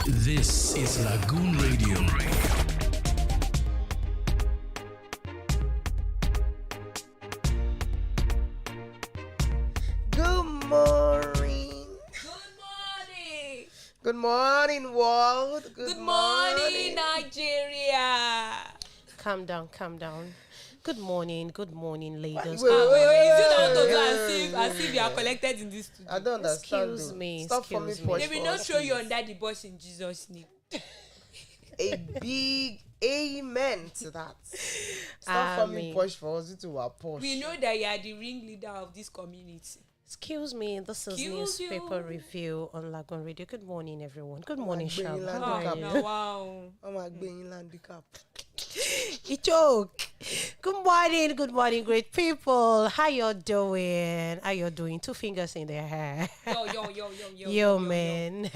This is Lagoon Radio. Good morning. Good morning, world. Good morning, Nigeria. Calm down. Good morning, Lagos. Wait. Is it not to do as if you are collected in this studio? I don't understand. Excuse me. Stop for me. They will not throw you under the bus in Jesus' name. A big amen to that. Stop for me. Push for us to our push. We know that you are the ringleader of this community. Excuse me, this is newspaper review on Lagoon Radio. Good morning, everyone. Good morning, Shab. How are you? Wow. I'm like being handicap. You joke. Good morning, great people. How you doing? Two fingers in their hair. Yo, man.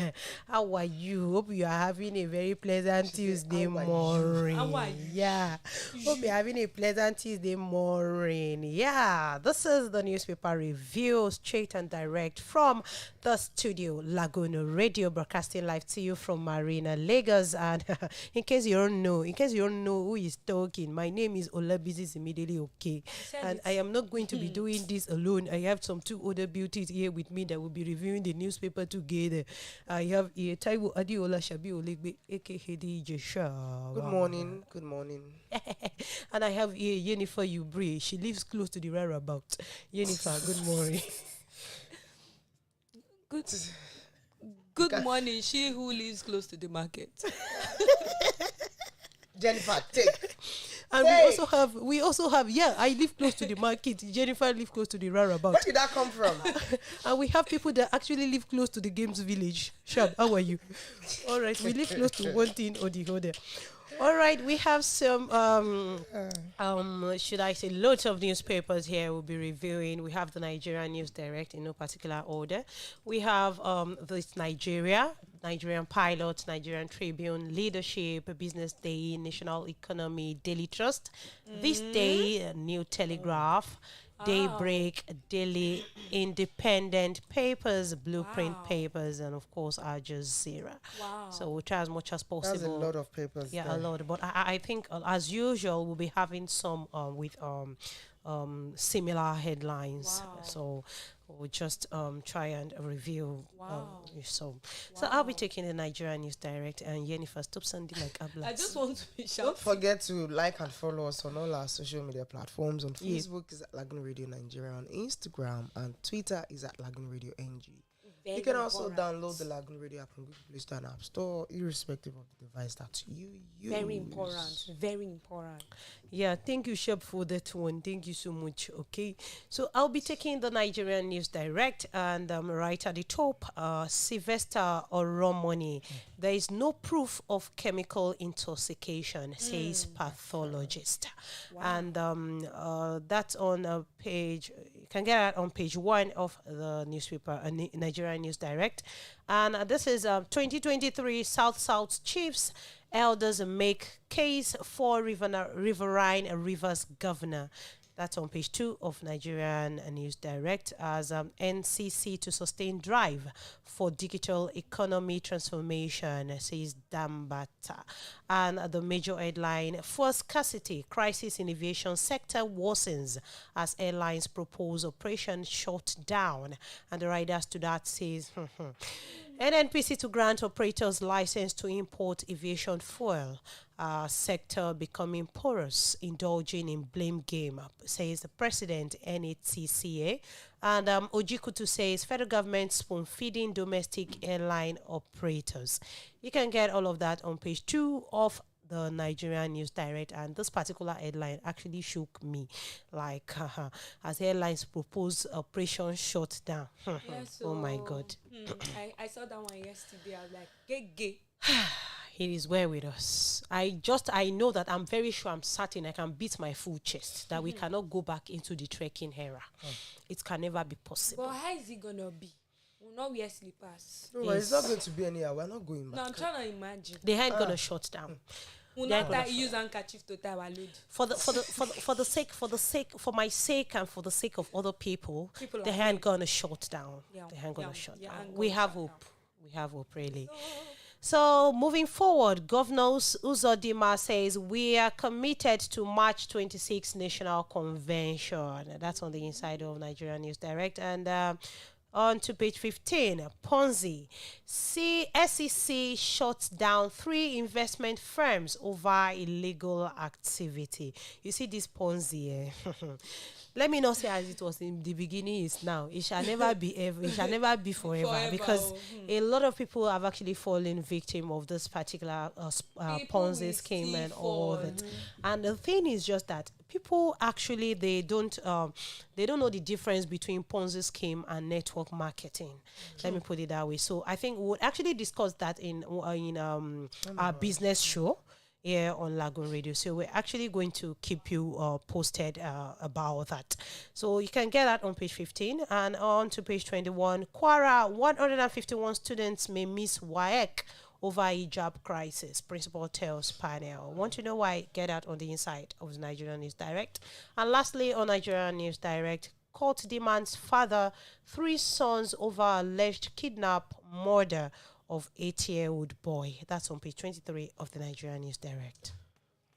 How are you? Hope you are having a very pleasant Tuesday morning. How are you? Yeah. Hope you're having a pleasant Tuesday morning. Yeah. This is the newspaper review, straight and direct from the studio, Lagoon Radio, broadcasting live to you from Marina, Lagos. And in case you don't know who is talking, my name is Olabisi immediately okay. And I am not going to be doing this alone. I have some two other beauties here with me that will be reviewing the newspaper together. I have here Taiwo Adiola Shabi Olegbe, aka DJ Sha. Good morning. And I have here Jennifer Ubri. She lives close to the roundabout. Jennifer, good morning. Good morning, she who lives close to the market. Jennifer, take. And we also have, I live close to the market. Jennifer lives close to the roundabout. Where did that come from? And we have people that actually live close to the games village. Shab, how are you? All right, we live close to one thing or the other. All right, we have some, should I say, loads of newspapers here we'll be reviewing. We have the Nigerian News Direct in no particular order. We have this Nigerian Pilot, Nigerian Tribune, Leadership, Business Day, National Economy, Daily Trust. This day, New Telegraph, Daybreak, Daily Independent Papers, Blueprint Papers, and of course Al Jazeera. Wow. So we'll try as much as possible. That's a lot of papers. Yeah, there. a lot. But I think as usual we'll be having some with similar headlines. Wow. So we'll just try and review. So I'll be taking the Nigerian News Direct, and Jennifer, stop sounding like Abla. I just want to be shouting. Don't forget to like and follow us on all our social media platforms. On Facebook is at Lagoon Radio Nigeria. On Instagram and Twitter is at Lagoon Radio NG. You can also download the Lagoon Radio app from Google Play Store and App Store, irrespective of the device that you use. Very important. Yeah, thank you, Shep, for that one. Thank you so much. Okay, so I'll be taking the Nigerian News Direct, and right at the top, Sylvester Oromoni. There is no proof of chemical intoxication, says pathologist. Wow. And that's on page. You can get that on page 1 of the newspaper, Nigerian News Direct. And this is 2023 South Chiefs Elders make case for Riverine Rivers Governor. That's on page 2 of Nigerian News Direct, as NCC to sustain drive for digital economy transformation, says Dambata. And the major headline, fuel scarcity, crisis in aviation sector worsens as airlines propose operation shut down. And the riders to that says, NNPC to grant operators license to import aviation fuel. Sector becoming porous, indulging in blame game, says the president, NHCCA. And Ojikutu says federal government spoon feeding domestic airline operators. You can get all of that on page 2 of the Nigerian News Direct, and this particular headline actually shook me, like as airlines propose operation shut down. Oh my God. I saw that one yesterday. I was like, gay. It is well with us. I know that I'm very sure, I'm certain I can beat my full chest that we cannot go back into the trekking era. It can never be possible. But how is it gonna be? We'll not wear slippers. No, it's not going to be anyhow. We're not going back. No, I'm trying to imagine. They ain't gonna shut down. We'll not use handkerchief to tie our load. For my sake and for the sake of other people they ain't gonna shut down. They ain't gonna shut down. We have hope. Really. So moving forward, Governor Uzodinma says we are committed to March 26 National Convention. That's on the inside of Nigerian News Direct. And on to page 15, Ponzi. SEC shuts down 3 investment firms over illegal activity. You see this Ponzi, let me not say as it was in the beginning is now. It shall never be ever. It shall never be forever, because a lot of people have actually fallen victim of this particular Ponzi scheme and all that. And the thing is just that people actually they don't know the difference between Ponzi scheme and network marketing. Let me put it that way. So I think we'll actually discuss that in our business show here on Lagoon Radio. So we're actually going to keep you posted about that. So you can get that on page 15 and on to page 21. Kwara, 151 students may miss WAEC over hijab crisis. Principal tells panel. Want to know why? Get that on the inside of the Nigerian News Direct. And lastly, on Nigerian News Direct, court demands father 3 sons over alleged kidnap murder of 8-year-old boy. That's on page 23 of the Nigerian News Direct.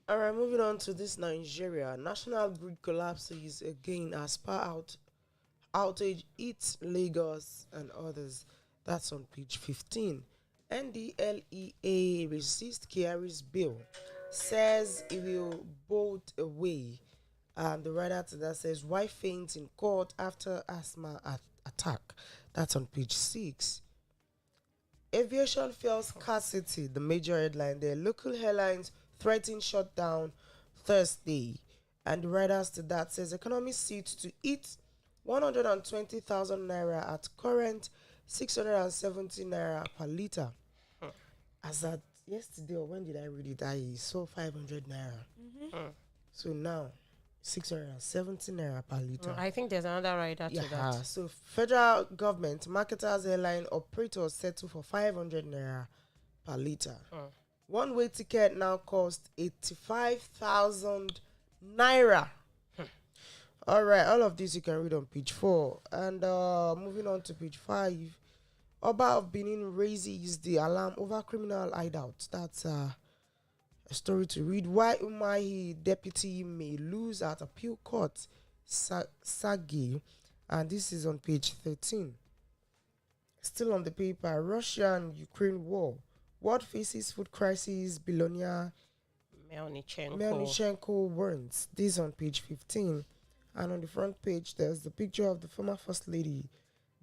All right, moving on to this Nigeria. National grid collapses again as power outage hits Lagos and others. That's on page 15. NDLEA resists Kyari's bill, says it will bolt away. And the writer to that says, why faint in court after asthma attack? That's on page 6. Aviation fuel scarcity, the major headline there. Local airlines threaten shutdown Thursday. And the writers to that says economy seat to eat 120,000 naira at current 670 naira per litre. As at yesterday, or when did I read it? I saw 500 naira. So now 670 naira per litre. I think there's another rider to that. So federal government, marketers, airline operators settle for 500 naira per litre. One-way ticket now costs 85,000 naira. All right, all of this you can read on page 4. And moving on to page 5. Oba of Benin raises the alarm over criminal hideouts. That's a story to read. Why Umahi deputy may lose at appeal court, Sagi. And this is on page 13. Still on the paper, Russia and Ukraine war. World faces food crisis, billionaire Melnichenko warns. This is on page 15. And on the front page, there's the picture of the former First Lady,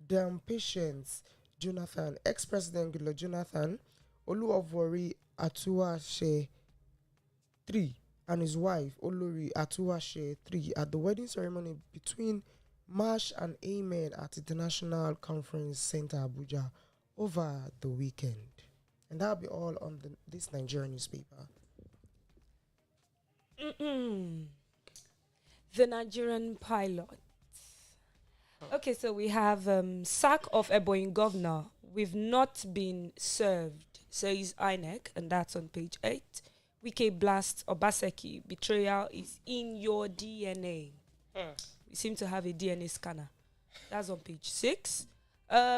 Dam Patience Jonathan, ex-president Goodluck Jonathan, Oluwavori Atuwashe III, and his wife, Olori Atuwashe III, at the wedding ceremony between March and Amen at International Conference Center, Abuja, over the weekend. And that'll be all on this Nigerian newspaper. The Nigerian pilot. Okay, so we have sack of Ebonyi governor. We've not been served, says INEC, and that's on page 8. Wike blasts Obaseki. Betrayal is in your DNA. We seem to have a DNA scanner. That's on page 6.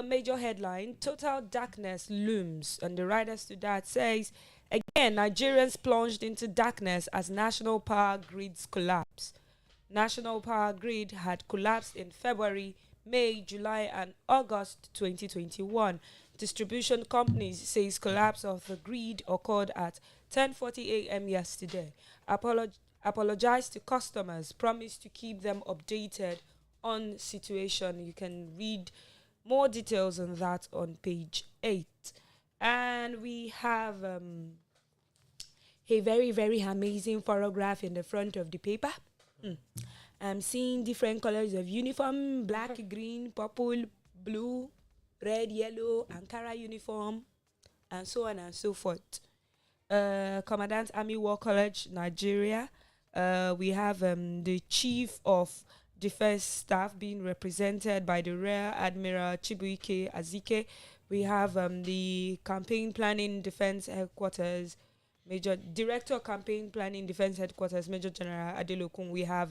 Major headline, total darkness looms. And the writers to that says, again, Nigerians plunged into darkness as national power grids collapse. National power grid had collapsed in February, May, July, and August 2021. Distribution companies says collapse of the grid occurred at 10:40 a.m. yesterday. Apologized to customers, promised to keep them updated on situation. You can read more details on that on page 8. And we have a very, very amazing photograph in the front of the paper. I'm seeing different colors of uniform, black, green, purple, blue, red, yellow, Ankara uniform, and so on and so forth. Commandant Army War College, Nigeria. We have the Chief of Defense Staff being represented by the Rear Admiral Chibuike Azike. We have the Campaign Planning Defense Headquarters, Major Director of Campaign Planning Defense Headquarters, Major General Adelokun. We have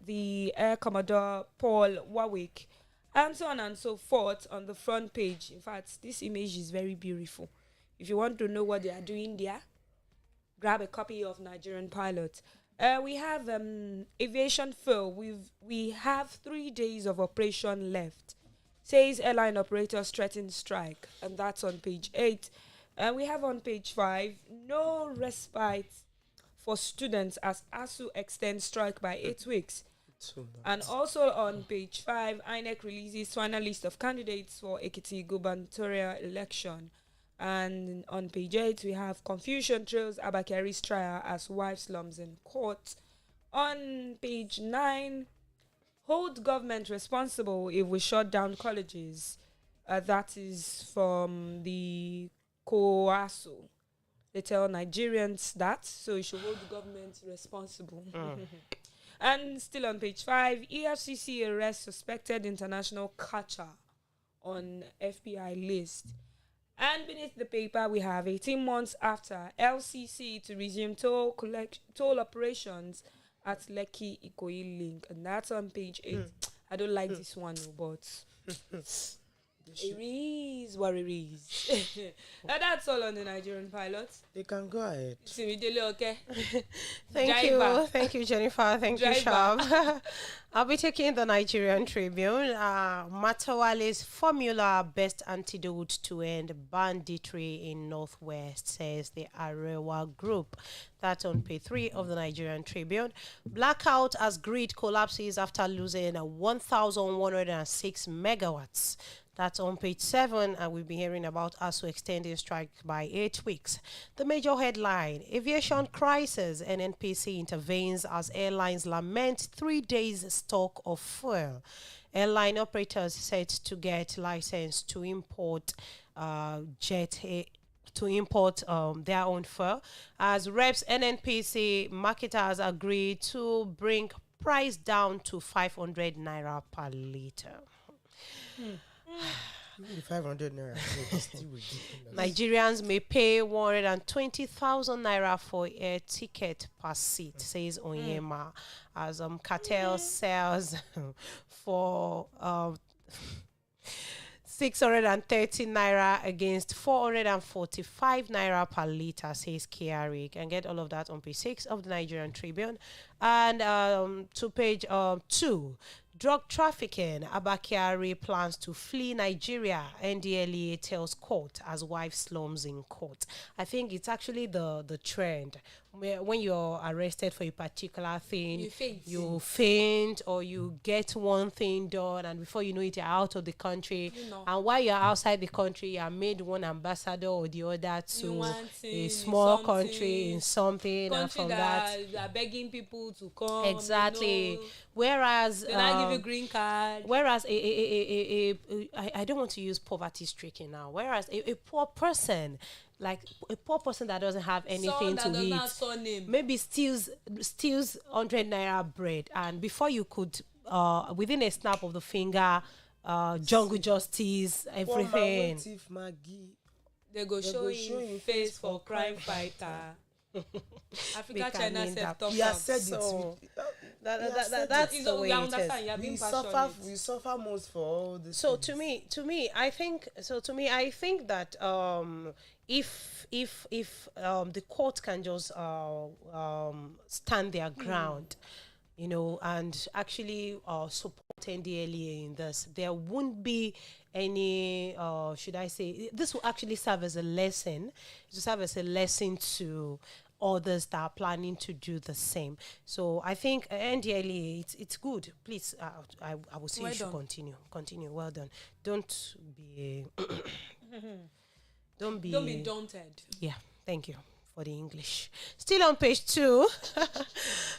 the Air Commodore Paul Warwick, and so on and so forth on the front page. In fact, this image is very beautiful. If you want to know what they are doing there, grab a copy of Nigerian Pilot. We have aviation fuel. We have 3 days of operation left. Says airline operators threaten strike, and that's on page 8. And we have on page 5, no respite for students as ASU extends strike by 8 weeks. And also on page 5, INEC releases final list of candidates for Ekiti gubernatorial election. And on page 8, we have confusion trails Abakari's trial as wife slums in court. On page 9, hold government responsible if we shut down colleges. That is from the COASO. They tell Nigerians that, so you should hold the government responsible. And still on page 5, EFCC arrests suspected international catcher on FBI list. And beneath the paper, we have 18 months after LCC to resume toll operations at Lekki Ikoyi link. And that's on page 8. I don't like this one, but it is what it is. And that's all on the Nigerian pilots. They can go ahead. Okay? Thank you, Jennifer. Thank you, Shab. I'll be taking the Nigerian Tribune. Matawale's formula best antidote to end banditry in Northwest, says the Arewa Group. That's on page 3 of the Nigerian Tribune. Blackout as grid collapses after losing 1,106 megawatts. That's on page 7, and we'll be hearing about ASU extending strike by 8 weeks. The major headline, aviation crisis, NNPC intervenes as airlines lament 3 days stock of fuel. Airline operators set to get license to import their own fuel. As Reps NNPC marketers agree to bring price down to 500 naira per liter. 500 naira. Still ridiculous. Nigerians may pay 120,000 naira for a ticket per seat, says Onyema, as cartel sells for 630 naira against 445 naira per liter, says KRA. You can get all of that on page 6 of the Nigerian Tribune. And to page 2. Drug trafficking. Abakari plans to flee Nigeria. NDLEA tells court as wife slums in court. I think it's actually the trend. When you're arrested for a particular thing, you faint or you get one thing done, and before you know it, you're out of the country. And while you're outside the country, you're made one ambassador or the other to a small country in something, and from that are begging people to come. Exactly. Whereas they not give a green card. Whereas I don't want to use poverty stricken now. Whereas a poor person, like a poor person that doesn't have anything to eat, maybe steals 100 naira bread, and before you could within a snap of the finger, jungle justice, everything. They go show you face for crime fighter. Africa, China, said so that's the way it is. We suffer most for all this. So to me, I think that if the court can just stand their ground, you know, and actually support NDLEA in this, there won't be any, should I say, this will actually serve as a lesson. It will serve as a lesson to others that are planning to do the same. So I think NDLEA, it's good. Please, I will say you should continue. Well done. Don't be daunted. Yeah, thank you for the English. Still on page 2,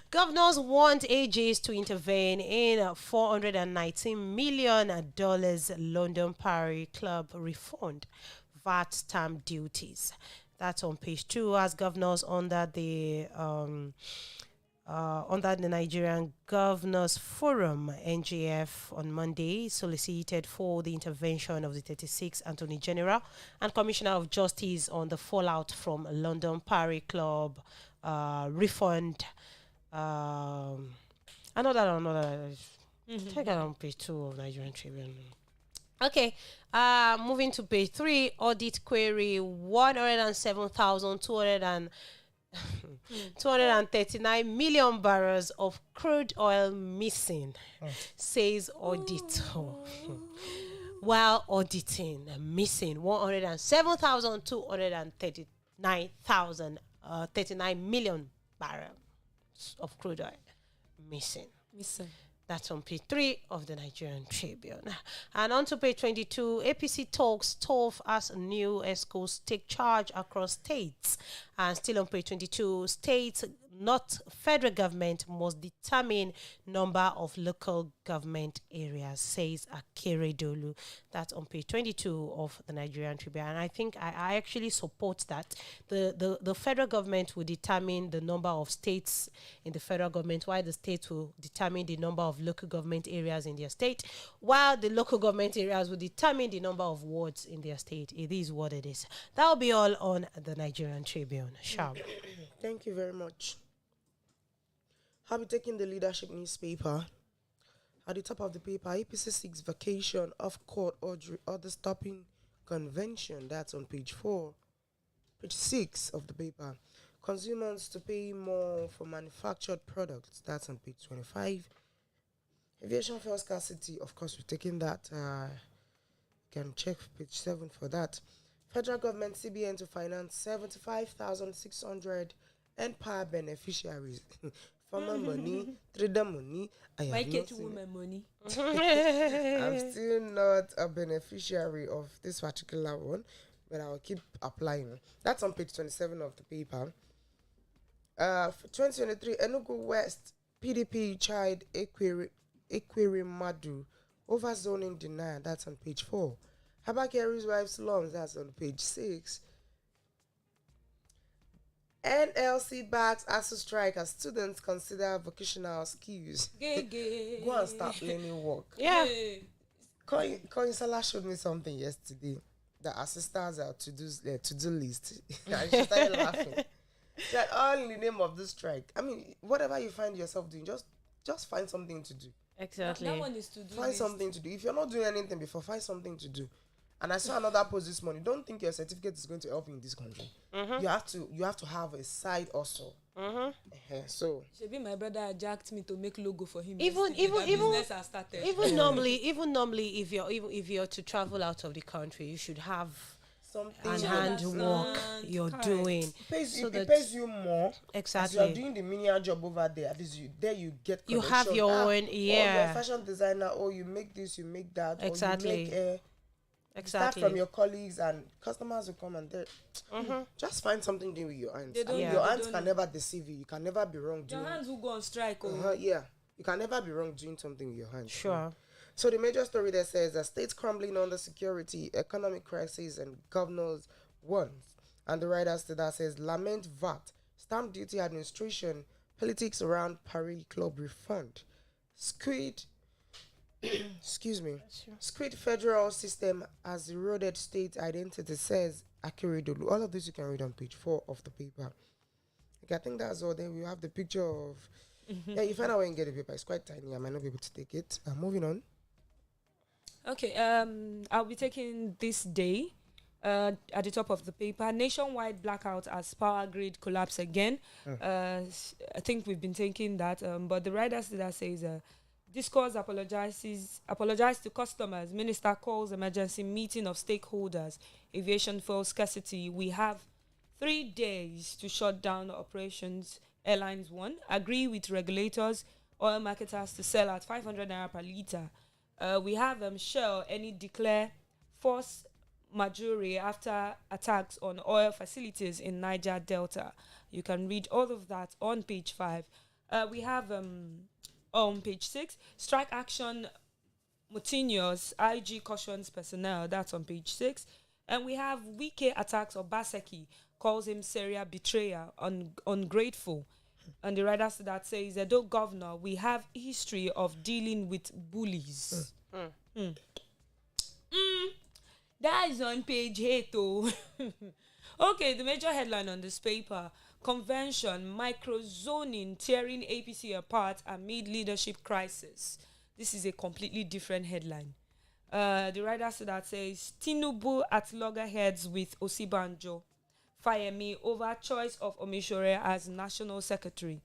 governors want AGs to intervene in $419 million London Parish Club refund VAT stamp duties. That's on page 2, as governors under the Nigerian Governors Forum, NGF, on Monday solicited for the intervention of the 36th Attorney General and Commissioner of Justice on the fallout from London Parish Club refund. Another Take it on page 2 of Nigerian Tribune. Okay, moving to page 3, audit query 239 million barrels of crude oil missing, says auditor. While auditing, missing 39 million barrels of crude oil missing. That's on page 3 of the Nigerian Tribune. And on to page 22, APC talks tough as new ESCOs take charge across states. And still on page 22, states, not federal government, must determine number of local government areas, says Akeredolu. That's on page 22 of the Nigerian Tribune. And I think I actually support that. The federal government will determine the number of states in the federal government, while the states will determine the number of local government areas in their state, while the local government areas will determine the number of wards in their state. It is what it is. That will be all on the Nigerian Tribune. Sharp. Thank you very much. I'll be taking the leadership newspaper. At the top of the paper, APC seeks vacation of court order stopping convention. That's on page 4. Page 6 of the paper. Consumers to pay more for manufactured products. That's on page 25. Aviation fuel scarcity. Of course, we're taking that. You can check page 7 for that. Federal government CBN to finance 75,600 Empire beneficiaries. Farmer money, trader money. Women money. I'm still not a beneficiary of this particular one, but I'll keep applying. That's on page 27 of the paper. For 2023, Enugu West PDP child Ekwirimadu over zoning denied. That's on page 4. Habakeri's wife's slums. That's on page 6. NLC backs ASU strike as students consider vocational skills. Go and start learning work. Yeah. Koinsala showed me something yesterday that our sisters are to-do list. And she started laughing. That all in the name of this strike. I mean, whatever you find yourself doing, just find something to do. Exactly. That one is to do. Find something to do. If you're not doing anything before, find something to do. And I saw another post this morning. Don't think your certificate is going to help you in this country. You have to have a side also. So Shebi, my brother jacked me to make logo for him. Even business has started. normally, if you're to travel out of the country, you should have something handwork you're doing. It pays you more. Exactly. As you are doing the minion job over there. At least you get. You have your own. Yeah. Or you're a fashion designer. Or you make this. You make that. Exactly. Or you make Exactly. Start from your colleagues and customers will come and just find something to do with your hands. Your hands can never deceive you. You can never be wrong doing. Your hands will go on strike. Yeah. You can never be wrong doing something with your hands. Sure. So the major story there says that states crumbling under security, economic crisis, and governors wants. And the writers to that says lament VAT, stamp duty administration, politics around Parish club refund, squid. Excuse me. Squid federal system has eroded state identity, says Akeredolu. All of this you can read on page 4 of the paper. Okay, I think that's all. Then we have the picture of. Yeah, you find out when you get the paper. It's quite tiny. I might not be able to take it. Moving on. Okay. I'll be taking this day. At the top of the paper, nationwide blackout as power grid collapse again. I think we've been taking that. But the writers that says. Discourse apologizes to customers. Minister calls emergency meeting of stakeholders. Aviation fuel scarcity. We have 3 days to shut down operations. Airlines 1. Agree with regulators. Oil marketers to sell at 500 naira per litre. We have Shell any declare force majeure after attacks on oil facilities in Niger Delta. You can read all of that on page 5. We have on page 6, strike action Moutinho's IG cautions personnel. That's on page 6. And we have Wike attacks Obaseki, calls him serial betrayer, ungrateful. And the writers that says, Edo governor, we have history of dealing with bullies. That is on page 8. Okay, the major headline on this paper. Convention, microzoning tearing APC apart amid leadership crisis. this is a completely different headline. The writer said that says Tinubu at loggerheads with Osibanjo, Fayemi over choice of Omishore as national secretary.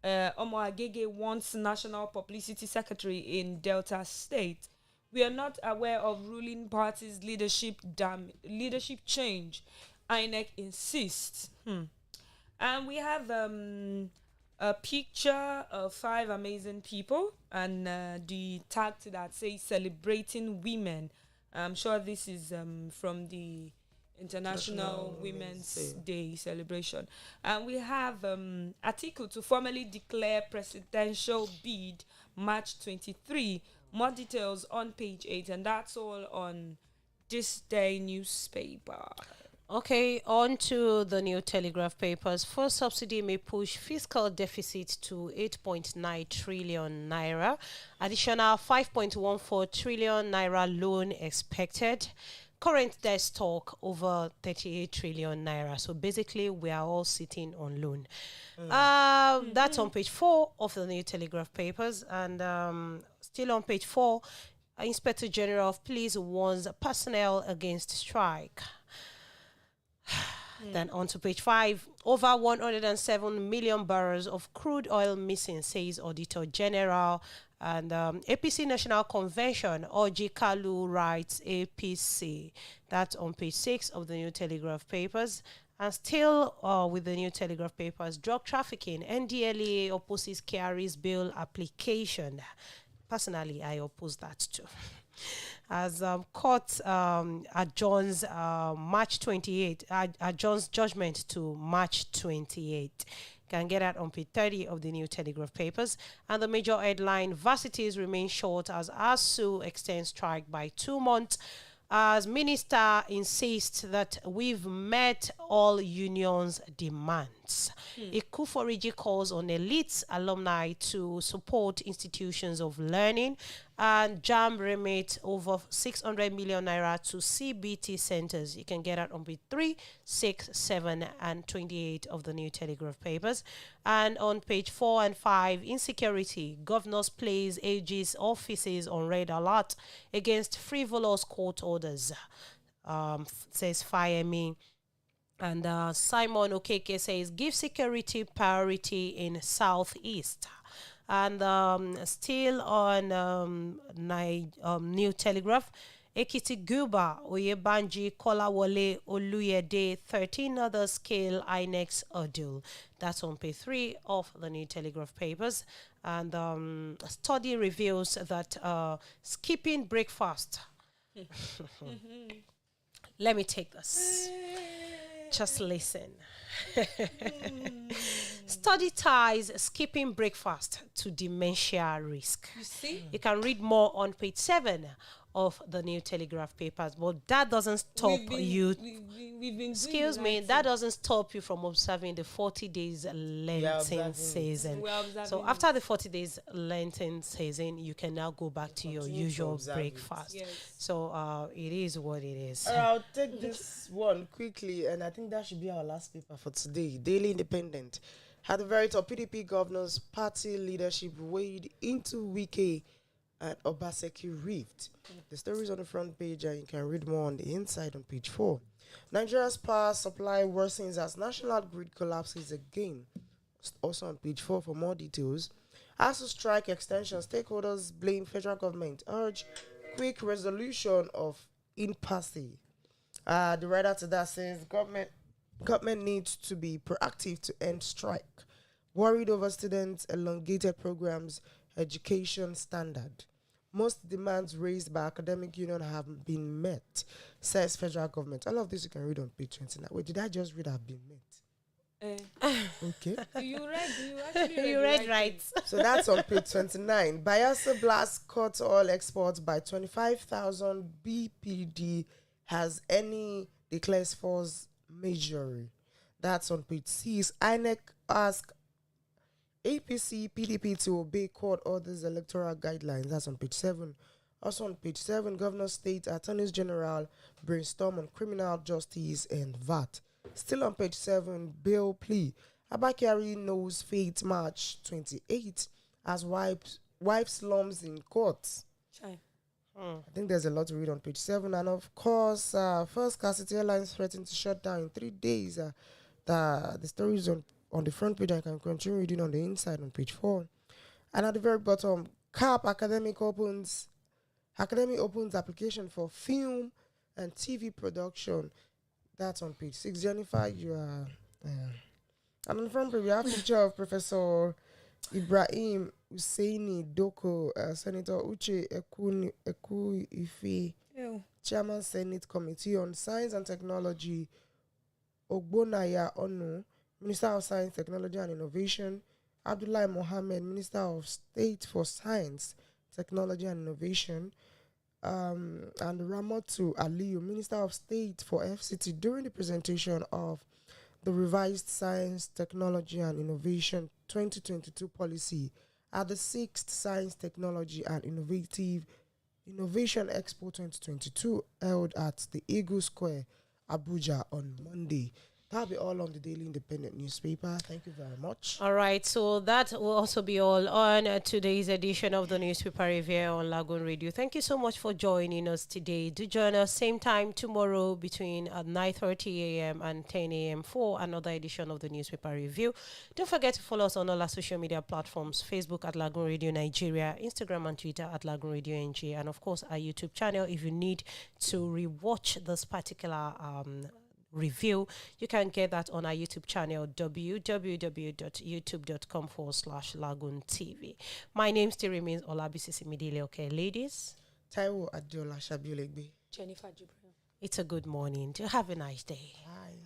Omo Agege wants national publicity secretary in Delta State. We are not aware of ruling party's leadership change. INEC insists. And we have a picture of 5 amazing people and the tag to that says celebrating women. I'm sure this is from the International Women's Day celebration. And we have article to formally declare presidential bid March 23. More details on page 8, and that's all on this day newspaper. Okay, on to the New Telegraph papers. First subsidy may push fiscal deficit to 8.9 trillion naira. Additional 5.14 trillion naira loan expected. Current debt stock over 38 trillion naira. So basically, we are all sitting on loan. That's on page 4 of the New Telegraph papers. And still on page 4, Inspector General of Police warns personnel against strike. Then on to page 5, over 107 million barrels of crude oil missing, says Auditor General. And APC National Convention, Oji Kalu writes APC. That's on page 6 of the New Telegraph papers. And still with the New Telegraph papers, drug trafficking, NDLEA opposes Kyari's bail application. Personally, I oppose that too. As court adjourns March 28, adjourns judgment to March 28. Can get that on page 30 of the New Telegraph papers. And the major headline, varsities remain short as ASU extends strike by 2 months. As minister insists that we've met all unions' demands. Ekuforiji calls on elites, alumni to support institutions of learning, and JAM remit over 600 million naira to CBT centers. You can get that on page 3, 6, 7, and 28 of the New Telegraph papers. And on page 4 and 5, insecurity. Governors place AG's offices on red alert against frivolous court orders, says Fayemi. And Simon Okeke says, give security priority in Southeast. And still on New Telegraph, Ekiti Guba, Oyebanji, Kolawole, Oluyede, 13 others scale INEX Odul. That's on page 3 of the New Telegraph papers. And a study reveals that skipping breakfast. Let me take this. Just listen. Study ties skipping breakfast to dementia risk. You see? You can read more on page 7 of the New Telegraph papers, but that doesn't stop you. We've been Excuse me, that doesn't stop you from observing the 40 days Lenten season. So after the 40 days Lenten season, you can now go back to your usual breakfast. Yes. So it is what it is. I'll take this one quickly, and I think that should be our last paper for today. Daily Independent. At the very top, PDP governors party leadership weighed into Wike and Obaseki Rev'd. The story is on the front page, and you can read more on the inside on page 4. Nigeria's power supply worsens as national grid collapses again. Also on page 4 for more details. ASU strike extension, stakeholders blame federal government, urge quick resolution of impasse. The writer to that says government needs to be proactive to end strike. Worried over students' elongated programs, education standard. Most demands raised by academic union have been met, says federal government. All of this you can read on page 29. Wait, did I just read have been met? Okay. You actually You read right. So that's on page 29. Bayelsa blast cuts oil exports by 25,000 BPD has any declares force majoring. That's on page 6. INEC ask APC, PDP to obey court orders, electoral guidelines. That's on page 7. Also on page 7, Governor State Attorneys General brainstorm on criminal justice and VAT. Still on page 7, bail plea. Abba Kyari knows fate March 28 as wife slums in courts. Chai. I think there's a lot to read on page 7. And of course, First Scarcity Airlines threatened to shut down in 3 days. The story is on the front page. I can continue reading on the inside on page 4. And at the very bottom, Academy opens application for film and TV production. That's on page 6. Jennifer, you are... and on the front page, we have a picture of Professor Ibrahim Hussaini Doko, Senator Uche Eku-Ife, Chairman Senate Committee on Science and Technology, Ogbonaya Onu, Minister of Science, Technology and Innovation, Abdullahi Mohammed, Minister of State for Science, Technology and Innovation, and Ramotu Aliyu, Minister of State for FCT, during the presentation of the revised Science, Technology and Innovation 2022 policy at the 6th Science, Technology and Innovation Expo 2022 held at the Eagle Square, Abuja on Monday. That'll be all on the Daily Independent newspaper. Thank you very much. All right, so that will also be all on today's edition of the newspaper review on Lagoon Radio. Thank you so much for joining us today. Do join us same time tomorrow between 9:30 a.m. and 10 a.m. for another edition of the newspaper review. Don't forget to follow us on all our social media platforms: Facebook at Lagoon Radio Nigeria, Instagram and Twitter at Lagoon Radio NG, and of course our YouTube channel. If you need to rewatch this particular review, you can get that on our YouTube channel, www.youtube.com/Lagoon TV. My name still remains Olabisi Simidile. Okay, ladies. Taiwo Adiola Shabiulegbe. Jennifer Jibril. It's a good morning. Do have a nice day. Bye.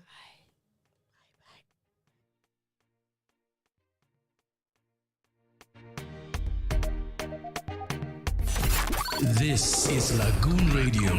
This is Lagoon Radio.